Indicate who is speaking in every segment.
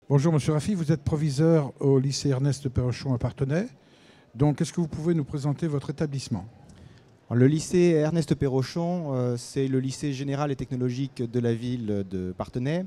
Speaker 1: Bonjour Monsieur Raffi, vous êtes proviseur au lycée Ernest Perrochon à Parthenay. Donc, est-ce que vous pouvez nous présenter votre établissement?
Speaker 2: Alors, le lycée Ernest Perrochon, c'est le lycée général et technologique de la ville de Parthenay.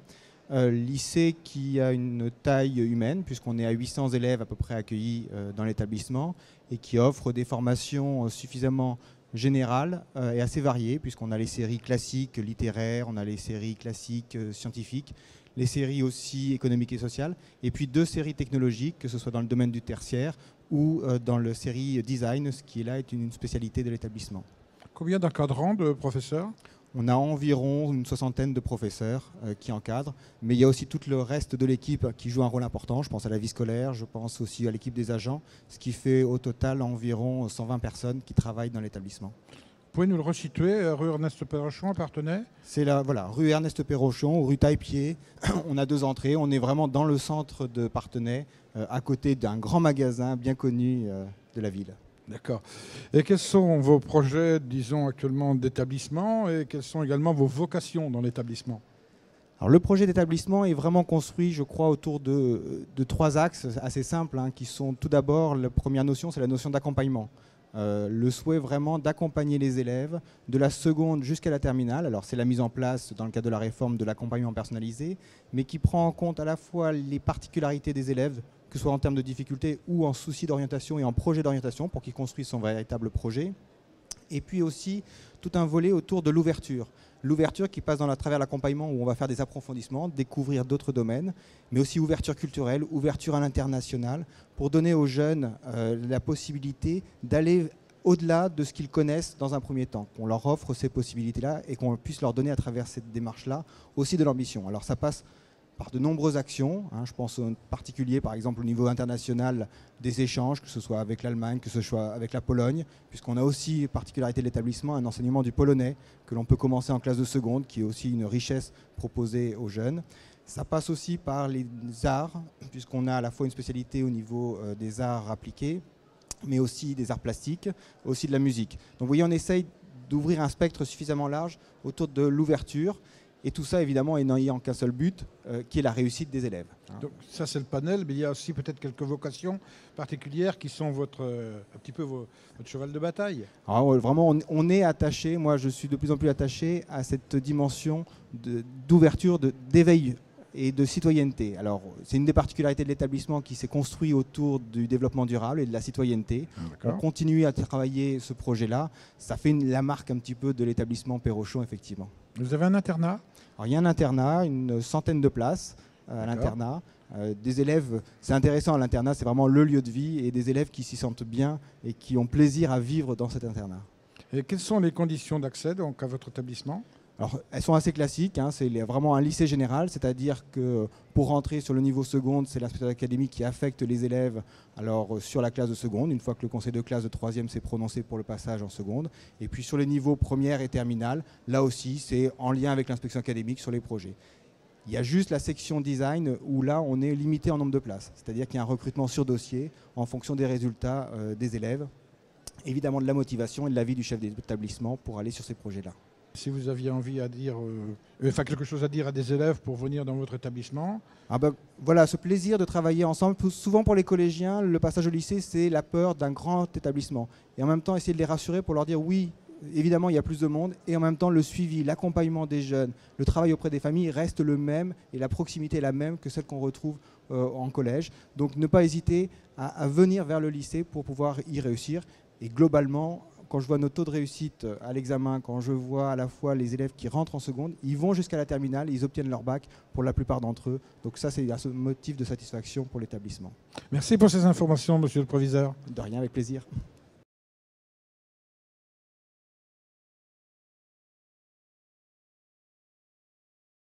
Speaker 2: Lycée qui a une taille humaine, puisqu'on est à 800 élèves à peu près accueillis dans l'établissement, et qui offre des formations suffisamment générales et assez variées, puisqu'on a les séries classiques littéraires, on a les séries classiques scientifiques, les séries aussi économiques et sociales, et puis 2 séries technologiques, que ce soit dans le domaine du tertiaire ou dans la série design, ce qui là est une spécialité de l'établissement.
Speaker 1: Combien d'encadrants, de professeurs?
Speaker 2: On a environ une 60aine de professeurs qui encadrent, mais il y a aussi tout le reste de l'équipe qui joue un rôle important. Je pense à la vie scolaire, je pense aussi à l'équipe des agents, ce qui fait au total environ 120 personnes qui travaillent dans l'établissement.
Speaker 1: Vous pouvez nous le resituer, rue Ernest Perrochon à Parthenay?
Speaker 2: C'est là, voilà, rue Ernest Perrochon, rue Taille-Pied. On a 2 entrées, on est vraiment dans le centre de Parthenay, à côté d'un grand magasin bien connu de la ville.
Speaker 1: D'accord. Et quels sont vos projets, disons, actuellement d'établissement et quelles sont également vos vocations dans l'établissement?
Speaker 2: Alors, le projet d'établissement est vraiment construit, je crois, autour de 3 axes assez simples, qui sont tout d'abord, la première notion, c'est la notion d'accompagnement. Le souhait vraiment d'accompagner les élèves de la seconde jusqu'à la terminale. Alors c'est la mise en place dans le cadre de la réforme de l'accompagnement personnalisé, mais qui prend en compte à la fois les particularités des élèves, que ce soit en termes de difficultés ou en souci d'orientation et en projet d'orientation pour qu'ils construisent son véritable projet. Et puis aussi tout un volet autour de l'ouverture. L'ouverture qui passe à travers l'accompagnement où on va faire des approfondissements, découvrir d'autres domaines, mais aussi ouverture culturelle, ouverture à l'international, pour donner aux jeunes la possibilité d'aller au-delà de ce qu'ils connaissent dans un premier temps, qu'on leur offre ces possibilités-là et qu'on puisse leur donner à travers cette démarche-là aussi de l'ambition. Alors ça passe par de nombreuses actions. Je pense en particulier, par exemple, au niveau international, des échanges, que ce soit avec l'Allemagne, que ce soit avec la Pologne, puisqu'on a aussi, particularité de l'établissement, un enseignement du polonais que l'on peut commencer en classe de seconde, qui est aussi une richesse proposée aux jeunes. Ça passe aussi par les arts, puisqu'on a à la fois une spécialité au niveau des arts appliqués, mais aussi des arts plastiques, aussi de la musique. Donc vous voyez, on essaye d'ouvrir un spectre suffisamment large autour de l'ouverture. Et tout ça, évidemment, est n'ayant qu'un seul but, qui est la réussite des élèves.
Speaker 1: Donc, ça, c'est le panel, mais il y a aussi peut-être quelques vocations particulières qui sont un petit peu votre cheval de bataille.
Speaker 2: Alors, vraiment, on est attaché, moi je suis de plus en plus attaché à cette dimension d'ouverture, d'éveil et de citoyenneté. Alors, c'est une des particularités de l'établissement qui s'est construit autour du développement durable et de la citoyenneté. On continue à travailler ce projet-là. Ça fait la marque un petit peu de l'établissement Perrochon, effectivement.
Speaker 1: Vous avez un internat?
Speaker 2: Alors, il y a un internat, une centaine de places à l'internat. Des élèves, c'est intéressant à l'internat, c'est vraiment le lieu de vie et des élèves qui s'y sentent bien et qui ont plaisir à vivre dans cet internat.
Speaker 1: Et quelles sont les conditions d'accès donc à votre établissement?
Speaker 2: Alors, elles sont assez classiques, c'est vraiment un lycée général, c'est-à-dire que pour rentrer sur le niveau seconde, c'est l'inspecteur d'académie qui affecte les élèves sur la classe de seconde, une fois que le conseil de classe de 3e s'est prononcé pour le passage en seconde. Et puis sur les niveaux première et terminale, là aussi, c'est en lien avec l'inspection académique sur les projets. Il y a juste la section design où là, on est limité en nombre de places, c'est-à-dire qu'il y a un recrutement sur dossier en fonction des résultats des élèves, évidemment de la motivation et de l'avis du chef d'établissement pour aller sur ces projets-là.
Speaker 1: Si vous aviez envie quelque chose à dire à des élèves pour venir dans votre établissement?
Speaker 2: Voilà, ce plaisir de travailler ensemble. Souvent pour les collégiens, le passage au lycée, c'est la peur d'un grand établissement. Et en même temps, essayer de les rassurer pour leur dire oui, évidemment, il y a plus de monde. Et en même temps, le suivi, l'accompagnement des jeunes, le travail auprès des familles reste le même et la proximité est la même que celle qu'on retrouve en collège. Donc ne pas hésiter à venir vers le lycée pour pouvoir y réussir. Et globalement, quand je vois nos taux de réussite à l'examen, quand je vois à la fois les élèves qui rentrent en seconde, ils vont jusqu'à la terminale, ils obtiennent leur bac pour la plupart d'entre eux. Donc ça, c'est un motif de satisfaction pour l'établissement.
Speaker 1: Merci pour ces informations, monsieur le proviseur.
Speaker 2: De rien, avec plaisir.